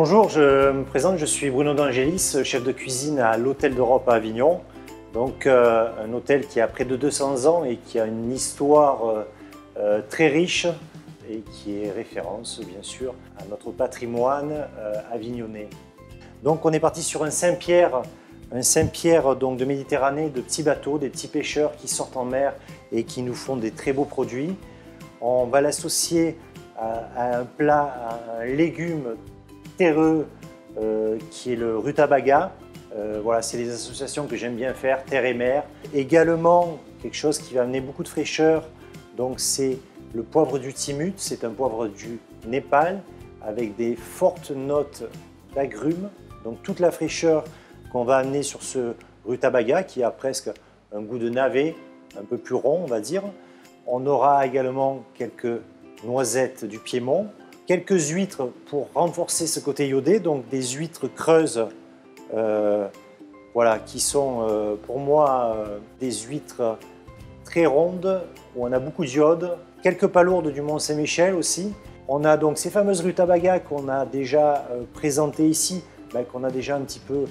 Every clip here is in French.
Bonjour, je me présente, je suis Bruno D'Angelis, chef de cuisine à l'Hôtel d'Europe à Avignon. Donc un hôtel qui a près de 200 ans et qui a une histoire très riche et qui est référence bien sûr à notre patrimoine avignonnais. Donc on est parti sur un Saint-Pierre donc de Méditerranée, de petits bateaux, des petits pêcheurs qui sortent en mer et qui nous font des très beaux produits. On va l'associer à un plat, à un légume terreux qui est le rutabaga. Voilà, c'est des associations que j'aime bien faire, terre et mer. Également, quelque chose qui va amener beaucoup de fraîcheur, donc c'est le poivre du Timut, c'est un poivre du Népal avec des fortes notes d'agrumes. Donc toute la fraîcheur qu'on va amener sur ce rutabaga qui a presque un goût de navet, un peu plus rond on va dire. On aura également quelques noisettes du Piémont, quelques huîtres pour renforcer ce côté iodé, donc des huîtres creuses voilà, qui sont pour moi des huîtres très rondes où on a beaucoup d'iode, quelques palourdes du Mont-Saint-Michel aussi. On a donc ces fameuses rutabagas qu'on a déjà présentées ici, qu'on a déjà un petit peu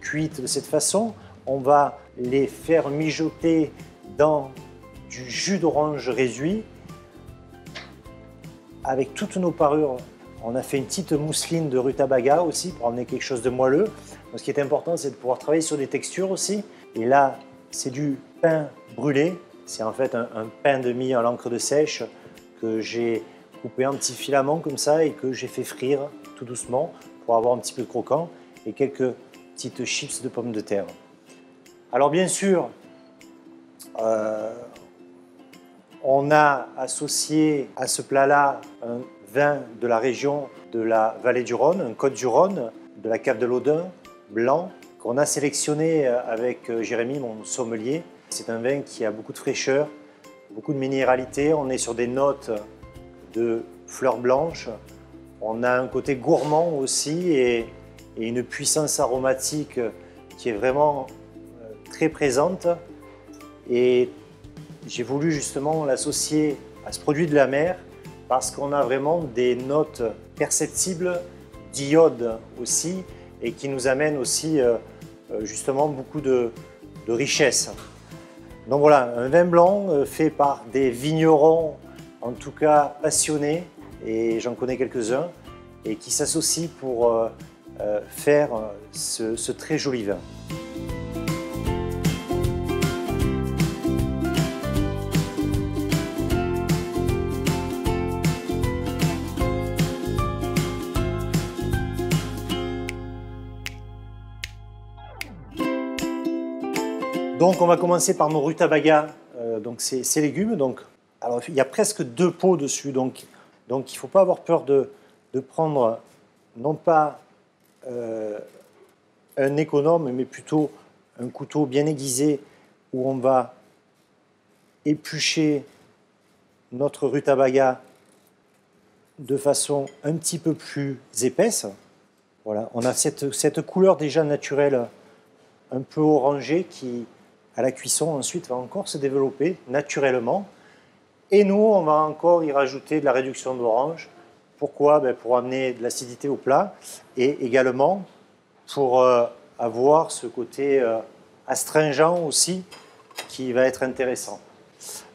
cuites de cette façon. On va les faire mijoter dans du jus d'orange réduit avec toutes nos parures. On a fait une petite mousseline de rutabaga aussi pour amener quelque chose de moelleux. Donc, ce qui est important, c'est de pouvoir travailler sur des textures aussi. Et là, c'est du pain brûlé. C'est en fait un pain de mie à l'encre de sèche que j'ai coupé en petits filaments comme ça et que j'ai fait frire tout doucement pour avoir un petit peu de croquant et quelques petites chips de pommes de terre. Alors bien sûr, on a associé à ce plat-là un vin de la région de la vallée du Rhône, un Côte du Rhône, de la cave de l'Audun, blanc, qu'on a sélectionné avec Jérémy, mon sommelier. C'est un vin qui a beaucoup de fraîcheur, beaucoup de minéralité. On est sur des notes de fleurs blanches. On a un côté gourmand aussi et une puissance aromatique qui est vraiment très présente. Et j'ai voulu justement l'associer à ce produit de la mer parce qu'on a vraiment des notes perceptibles d'iode aussi et qui nous amènent aussi justement beaucoup de richesse. Donc voilà, un vin blanc fait par des vignerons, en tout cas passionnés, et j'en connais quelques-uns, et qui s'associent pour faire ce très joli vin. Donc on va commencer par nos rutabagas, donc ces légumes. Donc, alors, il y a presque 2 pots dessus, donc il ne faut pas avoir peur de prendre non pas un économe, mais plutôt un couteau bien aiguisé où on va éplucher notre rutabaga de façon un petit peu plus épaisse. Voilà, on a cette couleur déjà naturelle un peu orangée qui, à la cuisson, ensuite, va encore se développer naturellement. Et nous, on va encore y rajouter de la réduction d'orange. Pourquoi? Pour amener de l'acidité au plat et également pour avoir ce côté astringent aussi qui va être intéressant.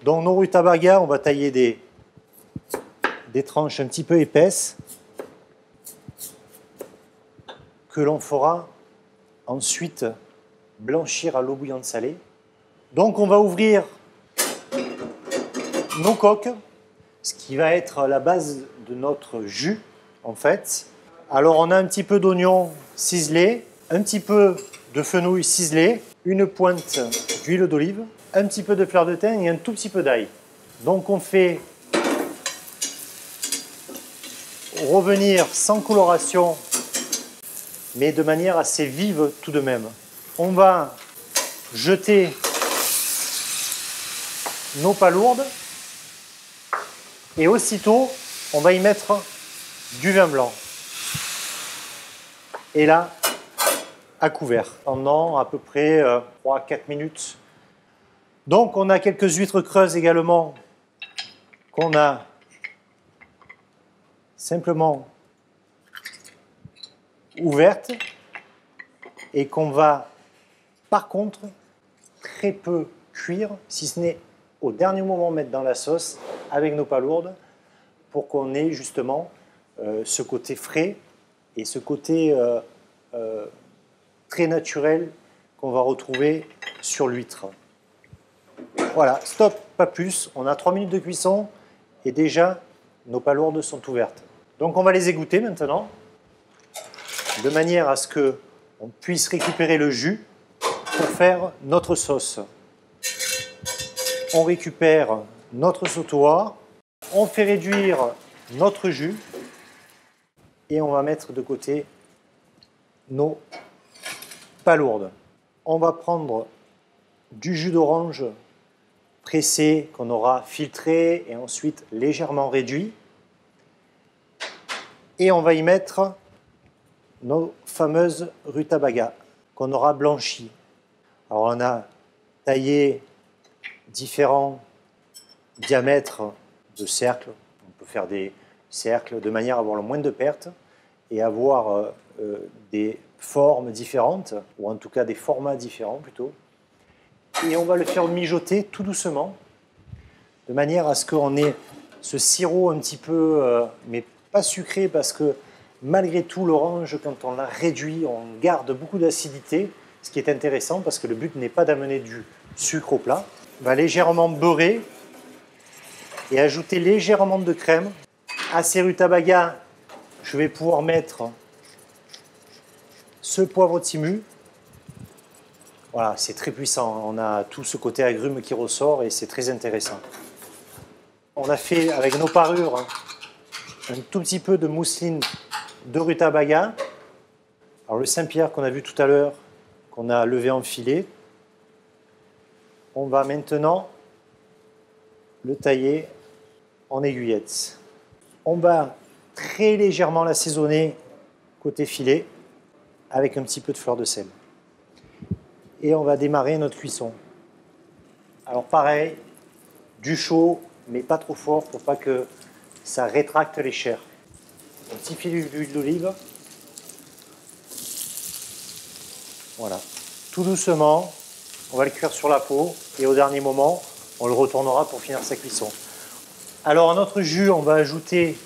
Donc nos rutabagas, on va tailler des tranches un petit peu épaisses que l'on fera ensuite blanchir à l'eau bouillante salée. Donc on va ouvrir nos coques, ce qui va être la base de notre jus en fait. Alors on a un petit peu d'oignon ciselé, un petit peu de fenouil ciselé, une pointe d'huile d'olive, un petit peu de fleur de thym et un tout petit peu d'ail. Donc on fait revenir sans coloration, mais de manière assez vive tout de même. On va jeter nos palourdes et aussitôt on va y mettre du vin blanc. Et là, à couvert, pendant à peu près 3-4 minutes. Donc on a quelques huîtres creuses également qu'on a simplement ouverte et qu'on va par contre très peu cuire, si ce n'est au dernier moment mettre dans la sauce avec nos palourdes pour qu'on ait justement ce côté frais et ce côté très naturel qu'on va retrouver sur l'huître. Voilà, stop, pas plus. On a 3 minutes de cuisson et déjà nos palourdes sont ouvertes. Donc on va les égoutter maintenant, de manière à ce qu'on puisse récupérer le jus pour faire notre sauce. On récupère notre sautoir, on fait réduire notre jus et on va mettre de côté nos palourdes. On va prendre du jus d'orange pressé qu'on aura filtré et ensuite légèrement réduit. Et on va y mettre nos fameuses rutabagas qu'on aura blanchies. Alors on a taillé différents diamètres de cercles. On peut faire des cercles de manière à avoir le moins de pertes et avoir des formes différentes, ou en tout cas des formats différents plutôt. Et on va le faire mijoter tout doucement, de manière à ce qu'on ait ce sirop un petit peu, mais pas sucré, parce que malgré tout, l'orange, quand on la réduit, on garde beaucoup d'acidité, ce qui est intéressant, parce que le but n'est pas d'amener du sucre au plat. On va légèrement beurrer et ajouter légèrement de crème. À ces rutabagas, je vais pouvoir mettre ce poivre timu. Voilà, c'est très puissant. On a tout ce côté agrume qui ressort et c'est très intéressant. On a fait avec nos parures un tout petit peu de mousseline de rutabaga. Alors le Saint-Pierre qu'on a vu tout à l'heure, qu'on a levé en filet, on va maintenant le tailler en aiguillettes. On va très légèrement l'assaisonner côté filet avec un petit peu de fleur de sel. Et on va démarrer notre cuisson. Alors pareil, du chaud, mais pas trop fort pour pas que ça rétracte les chairs. Un petit filet d'huile d'olive. Voilà. Tout doucement, on va le cuire sur la peau et au dernier moment, on le retournera pour finir sa cuisson. Alors à notre jus, on va ajouter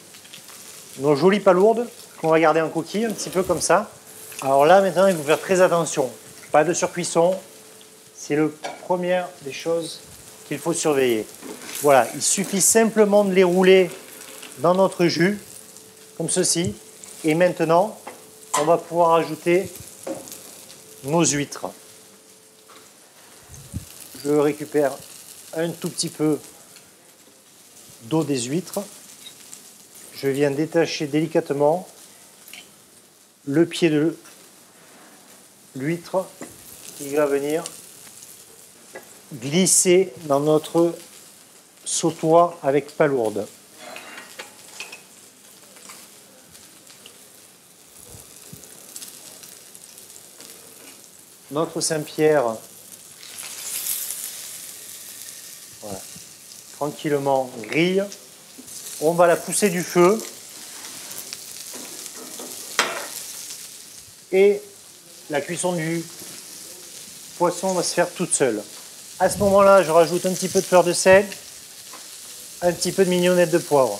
nos jolies palourdes qu'on va garder en coquille, un petit peu comme ça. Alors là, maintenant, il faut faire très attention. Pas de surcuisson, c'est la première des choses qu'il faut surveiller. Voilà, il suffit simplement de les rouler dans notre jus, comme ceci. Et maintenant, on va pouvoir ajouter nos huîtres. Je récupère un tout petit peu d'eau des huîtres. Je viens détacher délicatement le pied de l'huître qui va venir glisser dans notre sautoir avec palourde. Notre Saint-Pierre, voilà, tranquillement grille. On va la pousser du feu et la cuisson du poisson va se faire toute seule. À ce moment-là, je rajoute un petit peu de fleur de sel, un petit peu de mignonnette de poivre.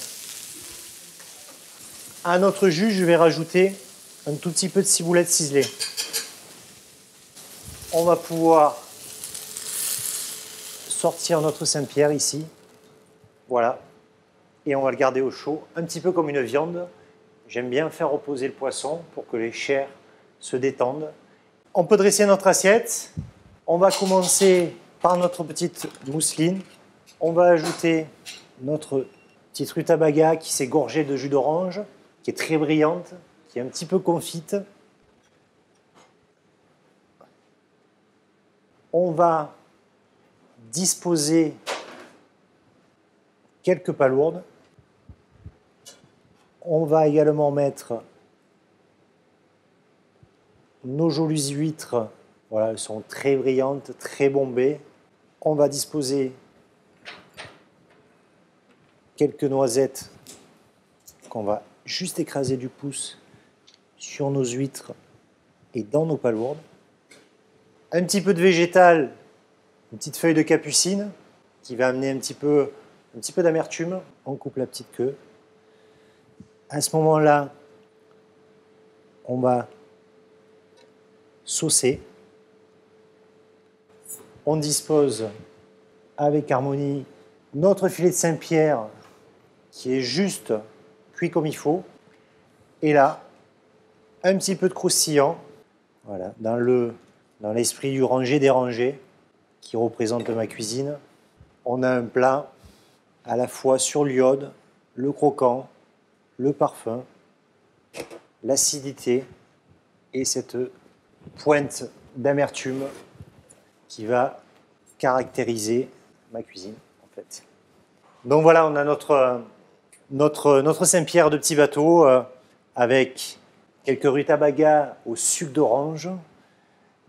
À notre jus, je vais rajouter un tout petit peu de ciboulette ciselée. On va pouvoir sortir notre Saint-Pierre ici. Voilà. Et on va le garder au chaud, un petit peu comme une viande. J'aime bien faire reposer le poisson pour que les chairs se détendent. On peut dresser notre assiette. On va commencer par notre petite mousseline. On va ajouter notre petite rutabaga qui s'est gorgée de jus d'orange, qui est très brillante, qui est un petit peu confite. On va disposer quelques palourdes. On va également mettre nos jolies huîtres. Voilà, elles sont très brillantes, très bombées. On va disposer quelques noisettes qu'on va juste écraser du pouce sur nos huîtres et dans nos palourdes. Un petit peu de végétal, une petite feuille de capucine qui va amener un petit peu d'amertume. On coupe la petite queue. À ce moment-là, on va saucer. On dispose avec harmonie notre filet de Saint-Pierre qui est juste cuit comme il faut. Et là, un petit peu de croustillant, voilà, dans l'esprit du rangé-dérangé qui représente ma cuisine. On a un plat à la fois sur l'iode, le croquant, le parfum, l'acidité et cette pointe d'amertume qui va caractériser ma cuisine en fait. Donc voilà, on a notre Saint-Pierre de petit bateau avec quelques rutabagas au sucre d'orange,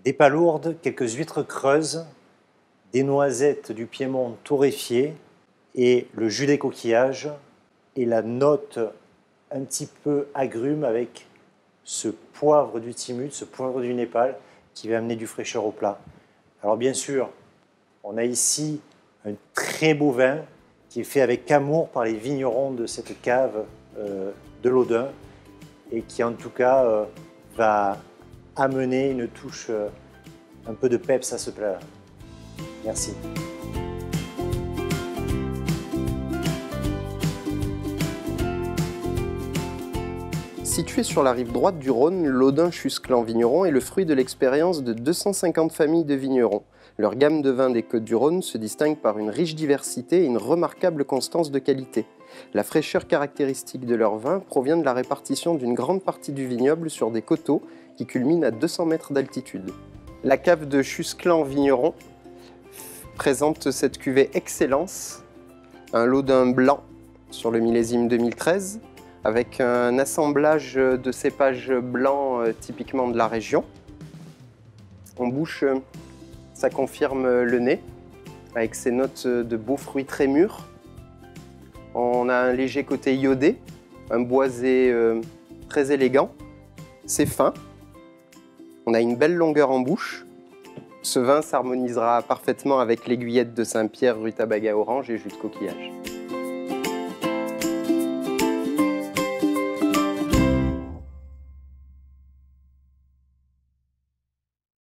des palourdes, quelques huîtres creuses, des noisettes du Piémont torréfiées et le jus des coquillages et la note un petit peu agrume avec ce poivre du Timut, ce poivre du Népal qui va amener du fraîcheur au plat. Alors bien sûr, on a ici un très beau vin qui est fait avec amour par les vignerons de cette cave de l'Audun et qui en tout cas va amener une touche un peu de peps à ce plat. Merci. Situé sur la rive droite du Rhône, l'Audun-Chusclan-Vigneron est le fruit de l'expérience de 250 familles de vignerons. Leur gamme de vins des Côtes-du-Rhône se distingue par une riche diversité et une remarquable constance de qualité. La fraîcheur caractéristique de leurs vins provient de la répartition d'une grande partie du vignoble sur des coteaux qui culminent à 200 mètres d'altitude. La cave de Chusclan-Vigneron présente cette cuvée Excellence, un Laudun blanc sur le millésime 2013, avec un assemblage de cépages blancs typiquement de la région. En bouche, ça confirme le nez, avec ses notes de beaux fruits très mûrs. On a un léger côté iodé, un boisé très élégant. C'est fin. On a une belle longueur en bouche. Ce vin s'harmonisera parfaitement avec l'aiguillette de Saint-Pierre, rutabaga orange et jus de coquillage.